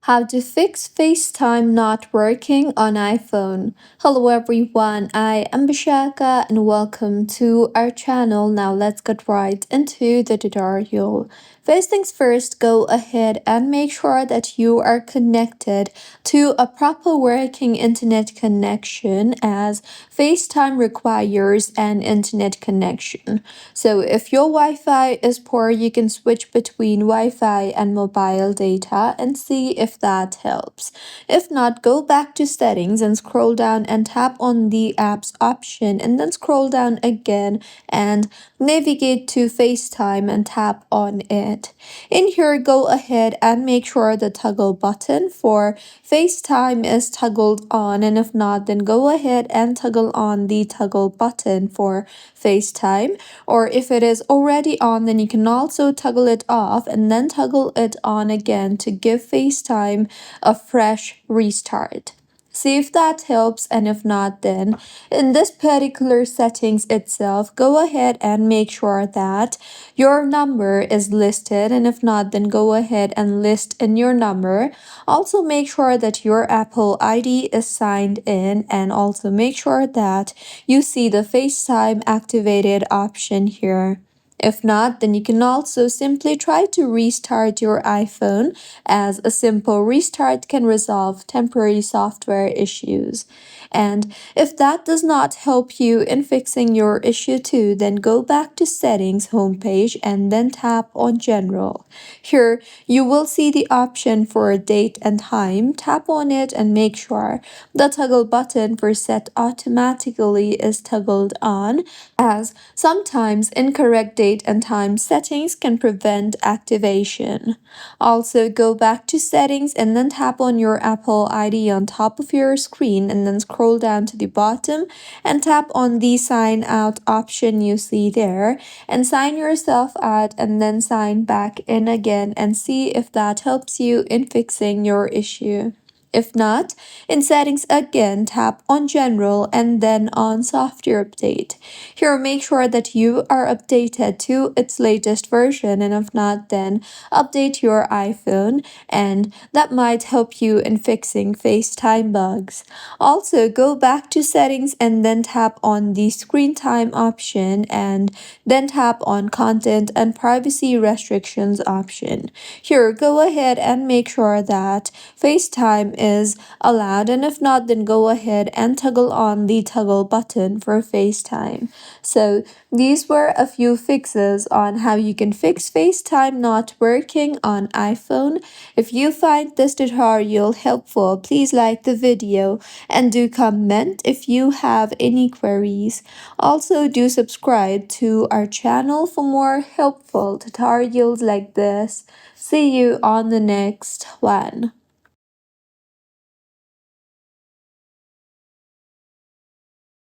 How to fix FaceTime not working on iPhone. Hello everyone, I am Bishaka and welcome to our channel. Now let's get right into the tutorial. First things first, go ahead and make sure that you are connected to a proper working internet connection, as FaceTime requires an internet connection. So if your Wi-Fi is poor, you can switch between Wi-Fi and mobile data and see if that helps. If not, go back to settings and scroll down and tap on the apps option, and then scroll down again and navigate to FaceTime and tap on it. In here, go ahead and make sure the toggle button for FaceTime is toggled on, and if not, then go ahead and toggle on the toggle button for FaceTime. Or if it is already on, then you can also toggle it off and then toggle it on again to give FaceTime a fresh restart. See if that helps, and if not, then in this particular settings itself, go ahead and make sure that your number is listed, and if not, then go ahead and list in your number. Also make sure that your Apple ID is signed in, and also make sure that you see the FaceTime activated option here. If not, then you can also simply try to restart your iPhone, as a simple restart can resolve temporary software issues. And if that does not help you in fixing your issue too, then go back to Settings homepage and then tap on General. Here, you will see the option for date and time. Tap on it and make sure the toggle button for Set Automatically is toggled on, as sometimes incorrect date and time settings can prevent activation. Also, go back to Settings and then tap on your Apple ID on top of your screen, and then scroll down to the bottom and tap on the Sign Out option you see there, and sign yourself out and then sign back in again and see if that helps you in fixing your issue. If not, in Settings again, tap on General and then on Software Update. Here, make sure that you are updated to its latest version, and if not, then update your iPhone, and that might help you in fixing FaceTime bugs. Also, go back to Settings and then tap on the Screen Time option, and then tap on Content and Privacy Restrictions option. Here, go ahead and make sure that FaceTime is allowed, and if not, then go ahead and toggle on the toggle button for FaceTime. So these were a few fixes on how you can fix FaceTime not working on iPhone. If you find this tutorial helpful, please like the video and do comment if you have any queries. Also, do subscribe to our channel for more helpful tutorials like this. See you on the next one.